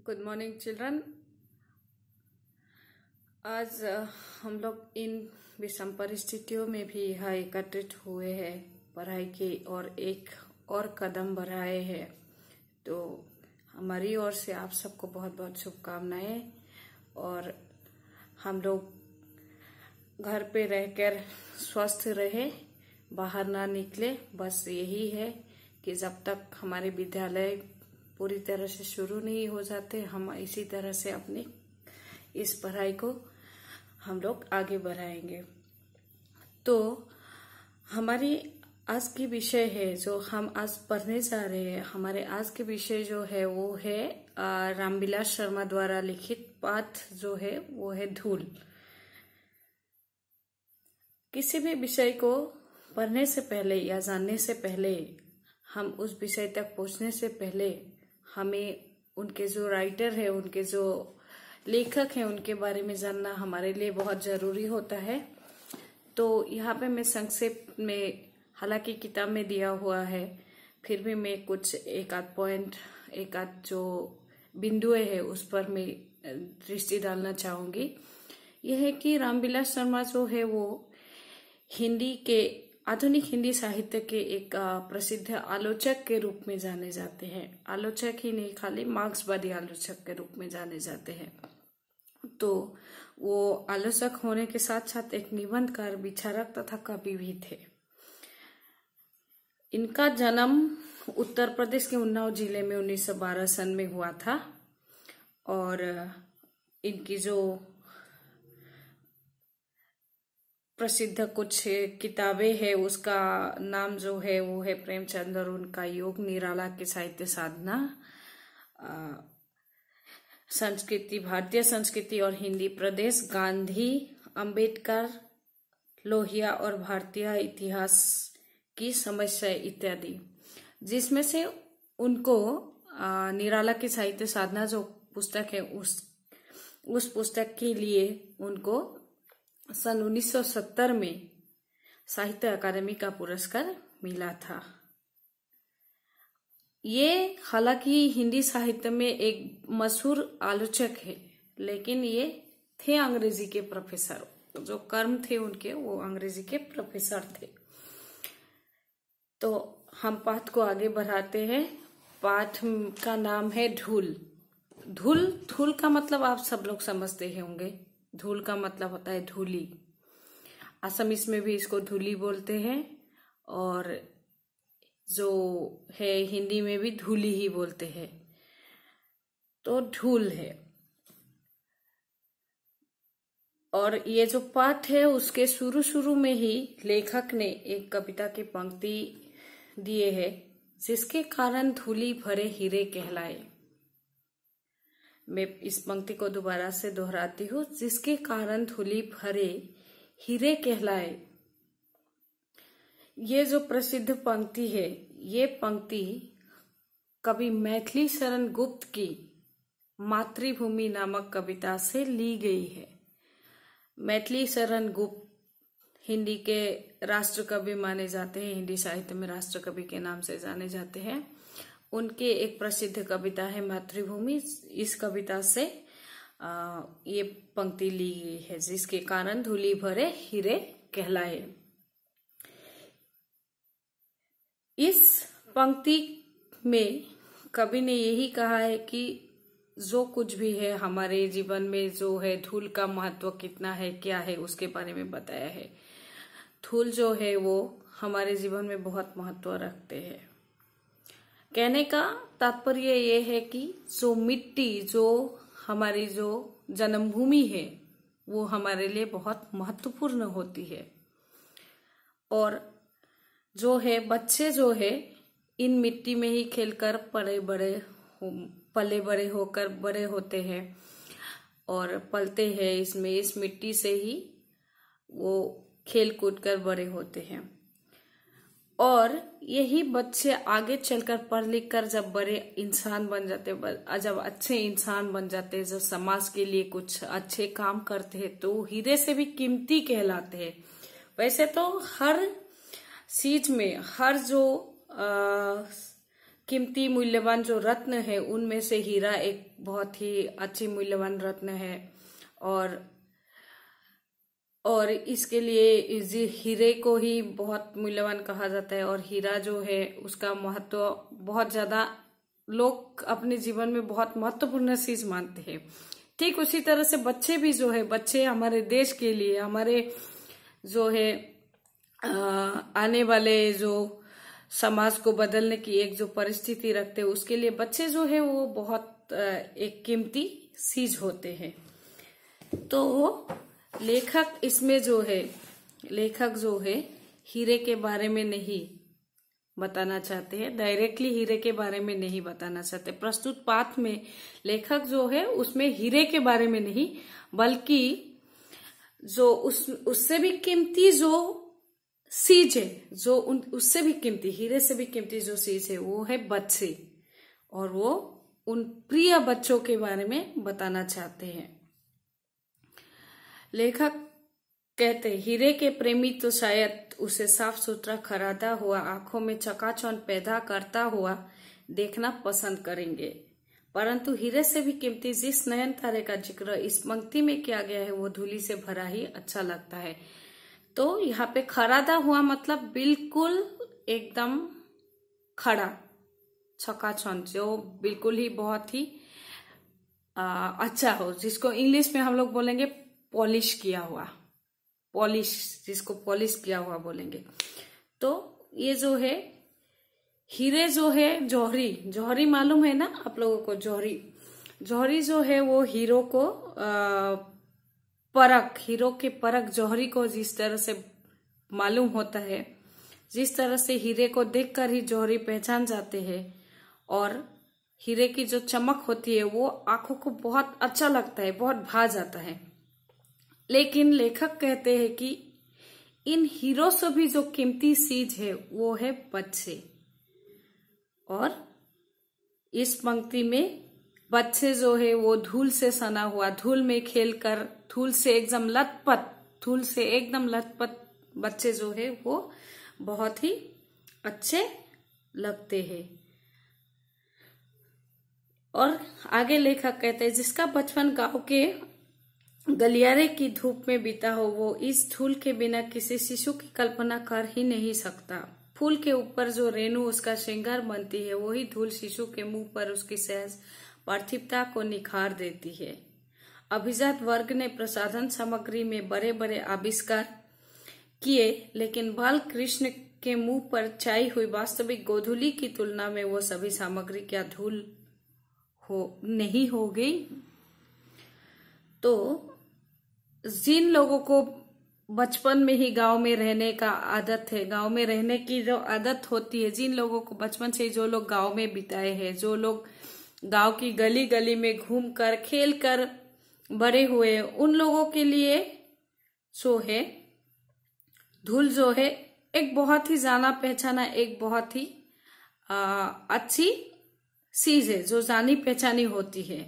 Good morning children. आज हम लोग इन विषम परिस्थितियों में भी यहाँ एकत्रित हुए हैं पढ़ाई की और एक और कदम बढ़ाए हैं। तो हमारी ओर से आप सबको बहुत बहुत शुभकामनाएं। और हम लोग घर पे रहकर स्वस्थ रहे, बाहर ना निकले। बस यही है कि जब तक हमारे विद्यालय पूरी तरह से शुरू नहीं हो जाते, हम इसी तरह से अपनी इस पढ़ाई को हम लोग आगे बढ़ाएंगे। तो हमारी आज की विषय है जो हम आज पढ़ने जा रहे हैं, हमारे आज के विषय जो है वो है रामविलास शर्मा द्वारा लिखित पाठ जो है वो है धूल। किसी भी विषय को पढ़ने से पहले या जानने से पहले, हम उस विषय तक पहुंचने से पहले हमें उनके जो राइटर है, उनके जो लेखक हैं, उनके बारे में जानना हमारे लिए बहुत जरूरी होता है। तो यहाँ पे मैं संक्षेप में, हालांकि किताब में दिया हुआ है, फिर भी मैं कुछ एक आध पॉइंट, एक आध जो बिंदुएं है उस पर मैं दृष्टि डालना चाहूंगी। यह है कि रामविलास शर्मा जो है वो हिंदी के, आधुनिक हिंदी साहित्य के एक प्रसिद्ध आलोचक के रूप में जाने जाते हैं। आलोचक ही नहीं, खाली मार्क्सवादी आलोचक के रूप में जाने जाते हैं। तो वो आलोचक होने के साथ साथ एक निबंधकार, विचारक तथा कवि भी थे। इनका जन्म उत्तर प्रदेश के उन्नाव जिले में 1912 सन में हुआ था। और इनकी जो प्रसिद्ध कुछ किताबें है, उसका नाम जो है वो है प्रेमचंद और उनका योग, निराला की साहित्य साधना, संस्कृति, भारतीय संस्कृति और हिंदी प्रदेश, गांधी, अंबेडकर, लोहिया और भारतीय इतिहास की समस्या इत्यादि। जिसमें से उनको निराला की साहित्य साधना जो पुस्तक है, उस पुस्तक के लिए उनको सन 1970 में साहित्य अकादमी का पुरस्कार मिला था। ये हालांकि हिंदी साहित्य में एक मशहूर आलोचक है, लेकिन ये थे अंग्रेजी के प्रोफेसर। जो कर्म थे उनके, वो अंग्रेजी के प्रोफेसर थे। तो हम पाठ को आगे बढ़ाते हैं। पाठ का नाम है धूल। धूल, धूल का मतलब आप सब लोग समझते होंगे। धूल का मतलब होता है धूली। असमीज में भी इसको धूली बोलते हैं, और जो है हिंदी में भी धूली ही बोलते हैं। तो धूल है। और ये जो पाठ है उसके शुरू शुरू में ही लेखक ने एक कविता की पंक्ति दिए है, जिसके कारण धूली भरे हीरे कहलाए। मैं इस पंक्ति को दोबारा से दोहराती हूँ, जिसके कारण धूली भरे हीरे कहलाए। ये जो प्रसिद्ध पंक्ति है, ये पंक्ति कवि मैथिली शरण गुप्त की मातृभूमि नामक कविता से ली गई है। मैथिली शरण गुप्त हिंदी के राष्ट्र कवि माने जाते हैं, हिंदी साहित्य में राष्ट्र कवि के नाम से जाने जाते हैं। उनके एक प्रसिद्ध कविता है मातृभूमि। इस कविता से ये पंक्ति ली गई है, जिसके कारण धूली भरे हीरे कहलाए। इस पंक्ति में कवि ने यही कहा है कि जो कुछ भी है हमारे जीवन में, जो है धूल का महत्व कितना है, क्या है, उसके बारे में बताया है। धूल जो है वो हमारे जीवन में बहुत महत्व रखते हैं। कहने का तात्पर्य ये है कि जो मिट्टी, जो हमारी जो जन्मभूमि है, वो हमारे लिए बहुत महत्वपूर्ण होती है। और जो है बच्चे जो है इन मिट्टी में ही खेलकर पले बड़े होकर बड़े होते हैं और पलते हैं इसमें, इस मिट्टी से ही वो खेल कूद कर बड़े होते हैं। और यही बच्चे आगे चलकर पढ़ लिख कर जब बड़े इंसान बन जाते, जब अच्छे इंसान बन जाते हैं, जब समाज के लिए कुछ अच्छे काम करते हैं, तो हीरे से भी कीमती कहलाते हैं। वैसे तो हर चीज में, हर जो कीमती मूल्यवान जो रत्न है उनमें से हीरा एक बहुत ही अच्छी मूल्यवान रत्न है। और इसके लिए हीरे को ही बहुत मूल्यवान कहा जाता है। और हीरा जो है उसका महत्व बहुत ज्यादा लोग अपने जीवन में बहुत महत्वपूर्ण चीज मानते हैं। ठीक उसी तरह से बच्चे भी जो है, बच्चे हमारे देश के लिए, हमारे जो है आने वाले जो समाज को बदलने की एक जो परिस्थिति रखते हैं, उसके लिए बच्चे जो है वो बहुत एक कीमती चीज होते हैं। तो लेखक इसमें जो है, लेखक जो है हीरे के बारे में नहीं बताना चाहते हैं, डायरेक्टली हीरे के बारे में नहीं बताना चाहते। प्रस्तुत पाठ में लेखक जो है उसमें हीरे के बारे में नहीं, बल्कि जो उससे भी कीमती जो चीज है, जो उससे भी कीमती, हीरे से भी कीमती जो चीज है वो है बच्चे, और वो उन प्रिय बच्चों के बारे में बताना चाहते हैं। लेखक कहते हीरे के प्रेमी तो शायद उसे साफ सुथरा खरादा हुआ, आंखों में चकाचौंध पैदा करता हुआ देखना पसंद करेंगे, परंतु हीरे से भी कीमती जिस नयन तारे का जिक्र इस पंक्ति में किया गया है वो धूली से भरा ही अच्छा लगता है। तो यहाँ पे खरादा हुआ मतलब बिल्कुल एकदम खड़ा, चकाचौंध, जो बिल्कुल ही बहुत ही अच्छा हो, जिसको इंग्लिश में हम लोग बोलेंगे पॉलिश किया हुआ, पॉलिश, जिसको पॉलिश किया हुआ बोलेंगे। तो ये जो है हीरे जो है, जौहरी, जौहरी मालूम है ना आप लोगों को? जौहरी, जौहरी जो है वो हीरो को परख, हीरो के परख जौहरी को जिस तरह से मालूम होता है, जिस तरह से हीरे को देखकर ही जौहरी पहचान जाते हैं, और हीरे की जो चमक होती है वो आंखों को बहुत अच्छा लगता है, बहुत भा जाता है। लेकिन लेखक कहते हैं कि इन हीरो से भी जो कीमती चीज है वो है बच्चे, और इस पंक्ति में बच्चे जो है वो धूल से सना हुआ, धूल में खेलकर, धूल से एकदम लथपथ, धूल से एकदम लथपथ बच्चे जो है वो बहुत ही अच्छे लगते हैं। और आगे लेखक कहते हैं जिसका बचपन गांव के गलियारे की धूप में बीता हो वो इस धूल के बिना किसी शिशु की कल्पना कर ही नहीं सकता। फूल के ऊपर जो रेणु उसका श्रृंगार बनती है वही धूल शिशु के मुंह पर उसकी सहज पार्थिवता को निखार देती है। अभिजात वर्ग ने प्रसाधन सामग्री में बड़े बड़े आविष्कार किए, लेकिन बाल कृष्ण के मुंह पर छाई हुई वास्तविक गोधूली की तुलना में वो सभी सामग्री क्या धूल नहीं हो गई। तो जिन लोगों को बचपन में ही गांव में रहने का आदत है, गांव में रहने की जो आदत होती है, जिन लोगों को बचपन से जो लोग गांव में बिताए हैं, जो लोग गांव की गली गली में घूमकर खेल कर बड़े हुए, उन लोगों के लिए जो है धूल जो है एक बहुत ही जाना पहचाना, एक बहुत ही अच्छी चीज है जो जानी पहचानी होती है।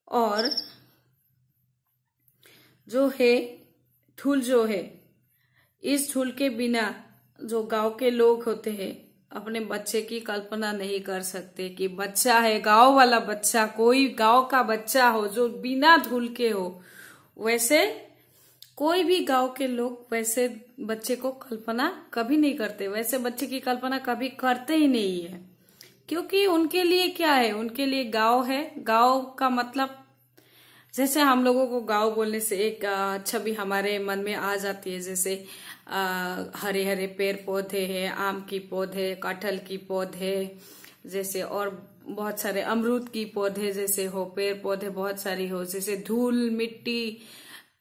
और जो है धूल जो है, इस धूल के बिना जो गांव के लोग होते हैं अपने बच्चे की कल्पना नहीं कर सकते कि बच्चा है, गांव वाला बच्चा, कोई गांव का बच्चा हो जो बिना धूल के हो। वैसे कोई भी गांव के लोग वैसे बच्चे को कल्पना कभी नहीं करते, वैसे बच्चे की कल्पना कभी करते ही नहीं है, क्योंकि उनके लिए क्या है, उनके लिए गांव है। गांव का मतलब जैसे हम लोगों को गांव बोलने से एक छवि हमारे मन में आ जाती है, जैसे हरे हरे पेड़ पौधे हैं, आम की पौधे, कटहल की पौधे जैसे, और बहुत सारे अमरूद की पौधे जैसे हो, पेड़ पौधे बहुत सारी हो, जैसे धूल मिट्टी,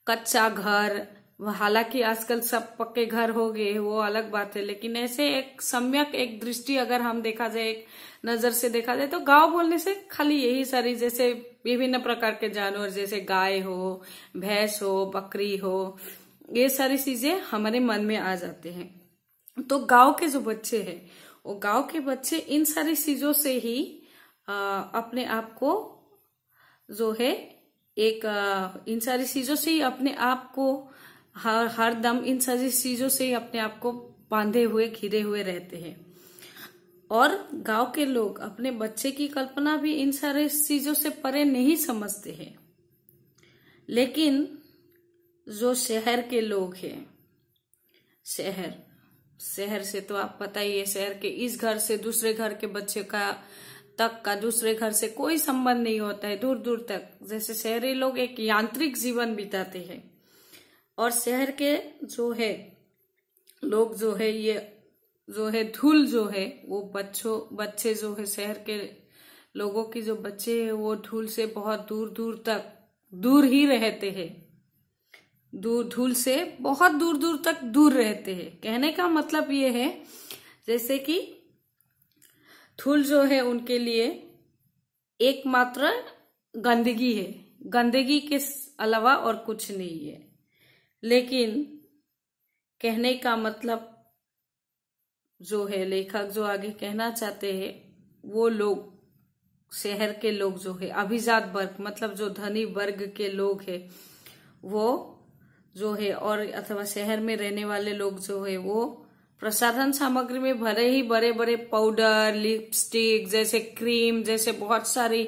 कच्चा घर। हालांकि आजकल सब पक्के घर हो गए, वो अलग बात है, लेकिन ऐसे एक सम्यक एक दृष्टि अगर हम देखा जाए, एक नजर से देखा जाए, तो गांव बोलने से खाली यही सारी, जैसे विभिन्न प्रकार के जानवर, जैसे गाय हो, भैंस हो, बकरी हो, ये सारी चीजें हमारे मन में आ जाते हैं। तो गांव के जो बच्चे हैं, वो गांव के बच्चे इन सारी चीजों से ही अपने आप को जो है एक इन सारी चीजों से ही अपने आप को हर दम इन सारी चीजों से ही अपने आप को बांधे हुए, घिरे हुए रहते हैं। और गांव के लोग अपने बच्चे की कल्पना भी इन सारे चीजों से परे नहीं समझते हैं। लेकिन जो शहर के लोग हैं, शहर से तो आप पता ही है, शहर के इस घर से दूसरे घर के बच्चे का दूसरे घर से कोई संबंध नहीं होता है दूर दूर तक। जैसे शहरी लोग एक यांत्रिक जीवन बिताते हैं, और शहर के जो है लोग जो है, ये जो है धूल जो है, वो बच्चे जो है, शहर के लोगों की जो बच्चे हैं वो धूल से बहुत दूर दूर तक दूर ही रहते हैं, धूल से बहुत दूर दूर तक दूर रहते हैं। कहने का मतलब ये है जैसे कि धूल जो है उनके लिए एकमात्र गंदगी है, गंदगी के अलावा और कुछ नहीं है। लेकिन कहने का मतलब जो है, लेखक जो आगे कहना चाहते हैं, वो लोग शहर के लोग जो है, अभिजात वर्ग मतलब जो धनी वर्ग के लोग है वो जो है, और अथवा शहर में रहने वाले लोग जो है वो प्रसाधन सामग्री में भले ही बड़े बड़े पाउडर, लिपस्टिक जैसे क्रीम जैसे बहुत सारी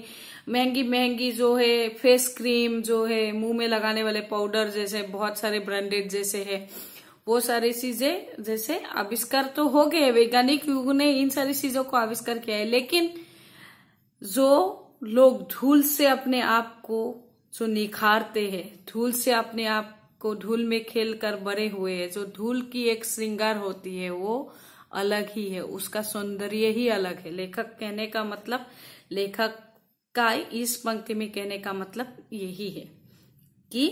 महंगी महंगी जो है फेस क्रीम जो है, मुंह में लगाने वाले पाउडर जैसे बहुत सारे ब्रांडेड जैसे है, वो सारी चीजें जैसे आविष्कार तो हो गए, वैज्ञानिक युग ने इन सारी चीजों को आविष्कार किया है। लेकिन जो लोग धूल से अपने आप को जो निखारते हैं, धूल से अपने आप को धूल में खेल कर बड़े हुए हैं, जो धूल की एक श्रृंगार होती है वो अलग ही है, उसका सौंदर्य ही अलग है। लेखक कहने का मतलब, लेखक का इस पंक्ति में कहने का मतलब यही है कि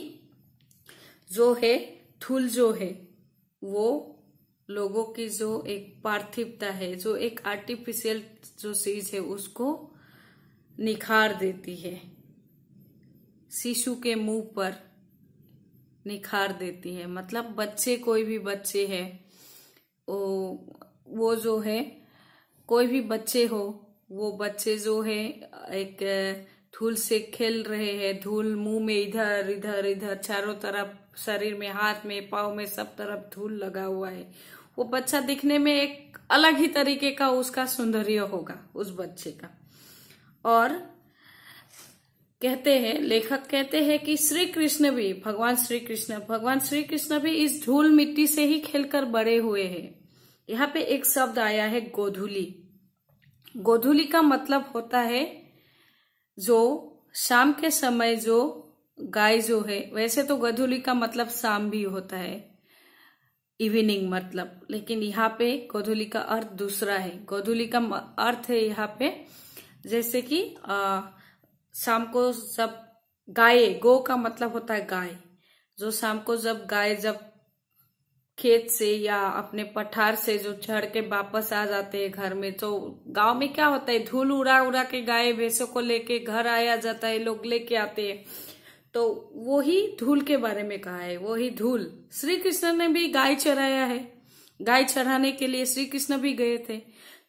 जो है धूल जो है वो लोगों की जो एक पार्थिवता है, जो एक आर्टिफिशियल जो चीज है उसको निखार देती है, शिशु के मुंह पर निखार देती है। मतलब बच्चे, कोई भी बच्चे है वो जो है, कोई भी बच्चे हो, वो बच्चे जो है एक धूल से खेल रहे हैं, धूल मुंह में इधर इधर इधर चारों तरफ, शरीर में, हाथ में, पाँव में, सब तरफ धूल लगा हुआ है। वो बच्चा दिखने में एक अलग ही तरीके का उसका सौंदर्य होगा उस बच्चे का। और कहते हैं, लेखक कहते हैं कि श्री कृष्ण भी, भगवान श्री कृष्ण भी इस धूल मिट्टी से ही खेलकर बड़े हुए हैं। यहाँ पे एक शब्द आया है गोधूली। गोधूली का मतलब होता है जो शाम के समय जो गाय जो है, वैसे तो गोधूली का मतलब शाम भी होता है, इवनिंग मतलब, लेकिन यहाँ पे गोधूली का अर्थ दूसरा है। गोधूली का अर्थ है यहाँ पे जैसे कि शाम को जब गाय, गो का मतलब होता है गाय, जो शाम को जब गाय जब खेत से या अपने पठार से जो चढ़ के वापस आ जाते हैं घर में, तो गांव में क्या होता है, धूल उड़ा उड़ा के गाय भैंसों को लेके घर आया जाता है, लोग लेके आते हैं। तो वही धूल के बारे में कहा है, वही धूल। श्री कृष्ण ने भी गाय चराया है, गाय चराने के लिए श्री कृष्ण भी गए थे,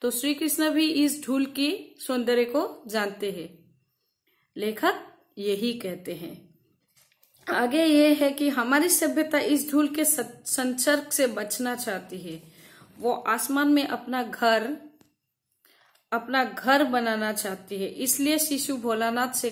तो श्री कृष्ण भी इस धूल की सौंदर्य को जानते हैं। लेखक यही कहते हैं। आगे ये है कि हमारी सभ्यता इस धूल के संसर्ग से बचना चाहती है। वो आसमान में अपना घर बनाना चाहती है। इसलिए शिशु भोलानाथ से